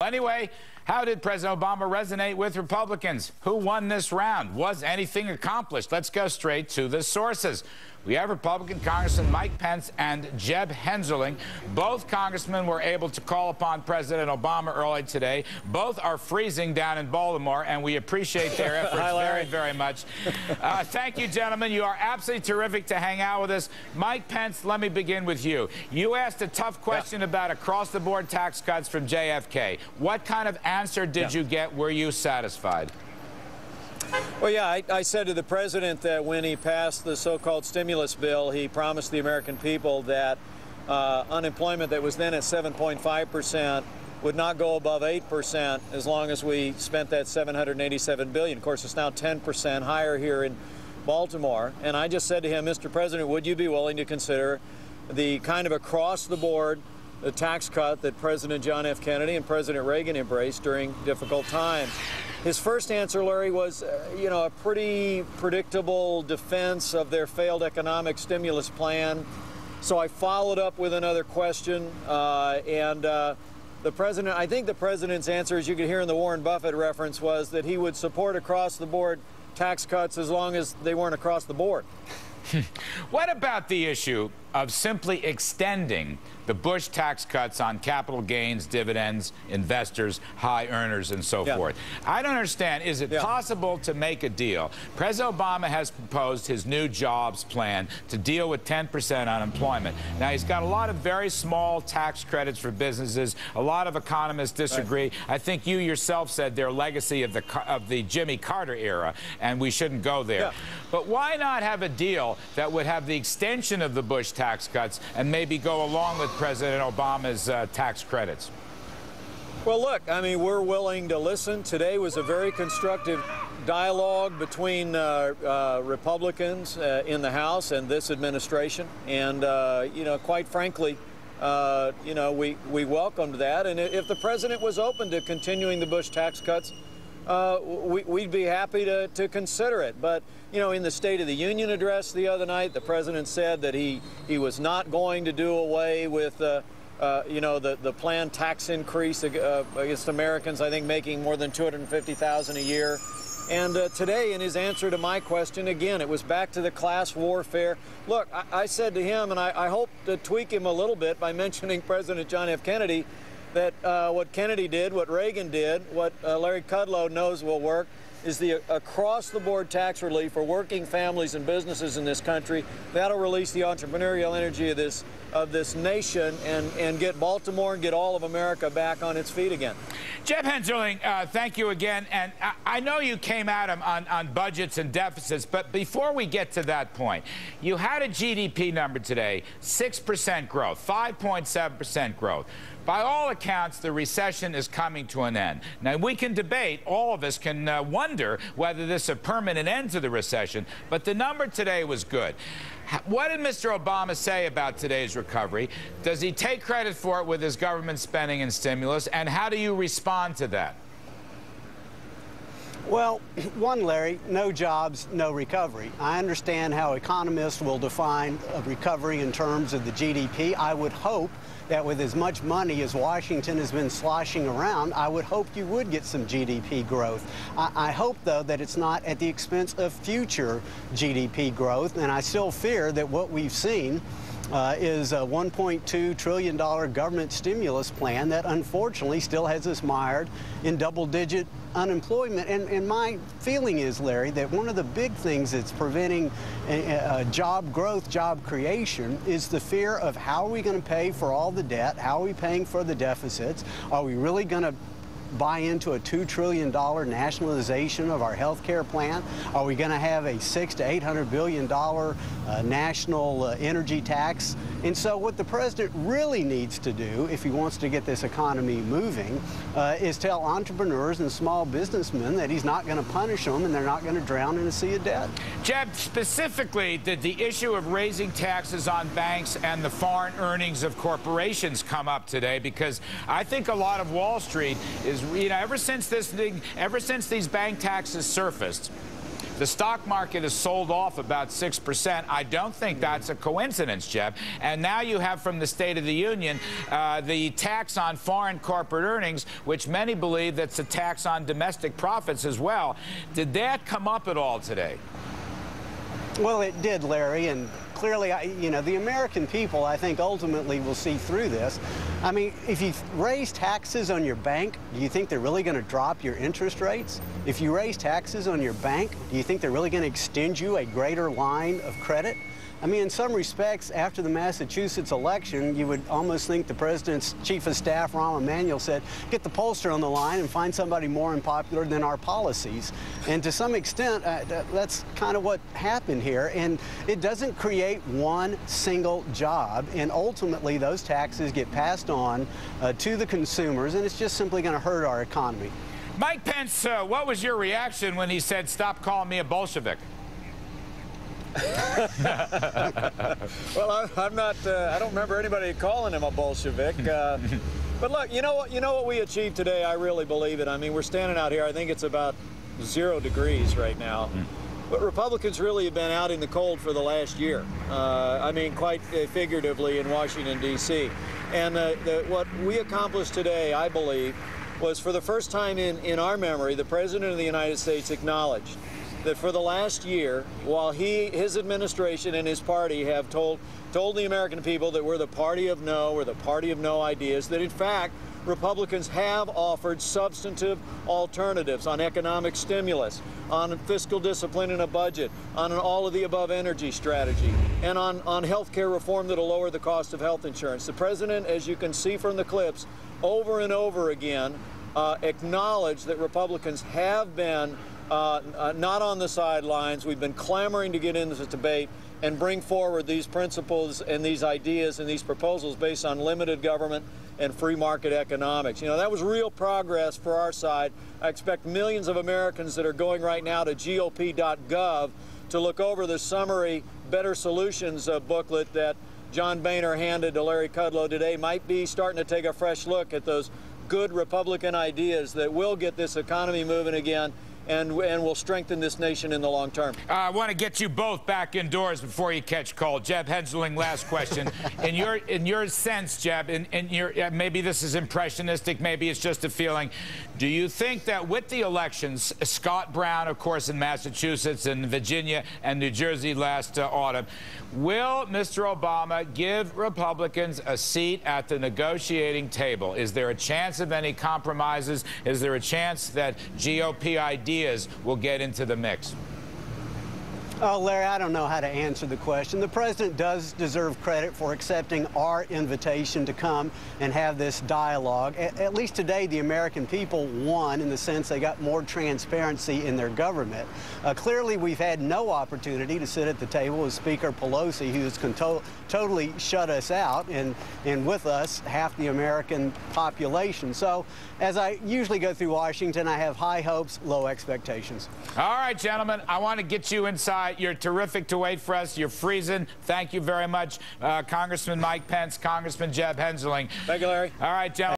Anyway, how did President Obama resonate with Republicans? Who won this round? Was anything accomplished? Let's go straight to the sources. We have Republican Congressman Mike Pence and Jeb Hensarling. Both congressmen were able to call upon President Obama early today. Both are freezing down in Baltimore, and we appreciate their efforts very, very much. Thank you, gentlemen. You are absolutely terrific to hang out with us. Mike Pence, let me begin with you. You asked a tough question about across-the-board tax cuts from JFK. What kind of answer did you get? Were you satisfied? Well, yeah, I said to the president that when he passed the so-called stimulus bill, he promised the American people that unemployment that was then at 7.5% would not go above 8% as long as we spent that $787 billion. Of course, it's now 10% higher here in Baltimore. And I just said to him, Mr. President, would you be willing to consider the kind of across-the-board tax cut that President John F. Kennedy and President Reagan embraced during difficult times? His first answer, Larry, was, a pretty predictable defense of their failed economic stimulus plan. So I followed up with another question, the president, I think the president's answer, as you could hear in the Warren Buffett reference, was that he would support across-the-board tax cuts as long as they weren't across the board. What about the issue of simply extending the Bush tax cuts on capital gains, dividends, investors, high earners, and so forth? I don't understand. Is it possible to make a deal? President Obama has proposed his new jobs plan to deal with 10% unemployment. Now, he's got a lot of very small tax credits for businesses. A lot of economists disagree. Right. I think you yourself said they're legacy of the Jimmy Carter era, and we shouldn't go there. Yeah. But why not have a deal that would have the extension of the Bush tax cuts and maybe go along with President Obama's tax credits? Well, look, I mean, we're willing to listen. Today was a very constructive dialogue between Republicans in the House and this administration. And, quite frankly, we welcomed that. And if the president was open to continuing the Bush tax cuts, we'd be happy to consider it. But, in the State of the Union address the other night, the president said that he was not going to do away with, the planned tax increase against Americans, I think, making more than $250,000 a year. And today, in his answer to my question, again, it was back to the class warfare. Look, I said to him, and I hope to tweak him a little bit by mentioning President John F. Kennedy, that what Kennedy did, what Reagan did, what Larry Kudlow knows will work, is the across-the-board tax relief for working families and businesses in this country. That'll release the entrepreneurial energy of this nation and get Baltimore and get all of America back on its feet again. Jeb Hensarling, thank you again. And I know you came at him on budgets and deficits, but before we get to that point, you had a GDP number today, 6% growth, 5.7% growth. By all accounts, the recession is coming to an end. Now, we can debate, all of us can wonder whether this is a permanent end to the recession, but the number today was good. What did Mr. Obama say about today's recovery? Does he take credit for it with his government spending and stimulus? And how do you respond to that? Well, one, Larry, no jobs, no recovery. I understand how economists will define a recovery in terms of the GDP. I would hope that with as much money as Washington has been sloshing around, I would hope you would get some GDP growth. I hope, though, that it's not at the expense of future GDP growth, and I still fear that what we've seen is a $1.2 trillion government stimulus plan that unfortunately still has us mired in double-digit unemployment. And my feeling is, Larry, that one of the big things that's preventing job growth, job creation, is the fear of how are we going to pay for all the debt? How are we paying for the deficits? Are we really going to buy into a $2 trillion nationalization of our health care plan? Are we going to have a $600 to $800 billion national energy tax? And so what the president really needs to do, if he wants to get this economy moving, is tell entrepreneurs and small businessmen that he's not going to punish them and they're not going to drown in a sea of debt. Jeb, specifically, did the issue of raising taxes on banks and the foreign earnings of corporations come up today? Because I think a lot of Wall Street is, ever since these bank taxes surfaced, The stock market has sold off about 6%. I don't think that's a coincidence, Jeb. And now you have from the State of the Union the tax on foreign corporate earnings, which many believe that's a tax on domestic profits as well. Did that come up at all today? Well, it did, Larry, and clearly, the American people, I think, ultimately will see through this. I mean, if you raise taxes on your bank, do you think they're really going to drop your interest rates? If you raise taxes on your bank, do you think they're really going to extend you a greater line of credit? I mean, in some respects, after the Massachusetts election, you would almost think the president's chief of staff, Rahm Emanuel, said, get the pollster on the line and find somebody more unpopular than our policies. And to some extent, that's kind of what happened here. And it doesn't create one single job. And ultimately, those taxes get passed on to the consumers, and it's just simply going to hurt our economy. Mike Pence, what was your reaction when he said, stop calling me a Bolshevik? Well, I'm not. I don't remember anybody calling him a Bolshevik. But look, you know what we achieved today. I really believe it. I mean, we're standing out here. I think it's about 0 degrees right now. But Republicans really have been out in the cold for the last year. I mean, quite figuratively in Washington, D.C. And what we accomplished today, I believe, was for the first time in our memory, the President of the United States acknowledged that for the last year, while his administration and his party have told the American people that we're the party of no, we're the party of no ideas, that in fact, Republicans have offered substantive alternatives on economic stimulus, on fiscal discipline in a budget, on an all-of-the-above energy strategy, and on health care reform that will lower the cost of health insurance. The president, as you can see from the clips, over and over again, acknowledged that Republicans have been not on the sidelines. We've been clamoring to get into this debate and bring forward these principles and these ideas and these proposals based on limited government and free market economics. You know, that was real progress for our side. I expect millions of Americans that are going right now to GOP.gov to look over the summary Better Solutions booklet that John Boehner handed to Larry Kudlow today. Might be starting to take a fresh look at those good Republican ideas that will get this economy moving again and will strengthen this nation in the long term. I want to get you both back indoors before you catch cold. Jeb Hensarling, last question. in your sense, Jeb, maybe this is impressionistic, maybe it's just a feeling. Do you think that with the elections, Scott Brown, of course, in Massachusetts and Virginia and New Jersey last autumn, will Mr. Obama give Republicans a seat at the negotiating table? Is there a chance of any compromises? Is there a chance that GOP ideas will get into the mix? Oh, Larry, I don't know how to answer the question. The president does deserve credit for accepting our invitation to come and have this dialogue. At least today, the American people won in the sense they got more transparency in their government. Clearly, we've had no opportunity to sit at the table with Speaker Pelosi, who's totally shut us out, and with us, half the American population. So, as I usually go through Washington, I have high hopes, low expectations. All right, gentlemen, I want to get you inside. You're terrific to wait for us. You're freezing. Thank you very much, Congressman Mike Pence, Congressman Jeb Hensarling. Thank you, Larry. All right, gentlemen.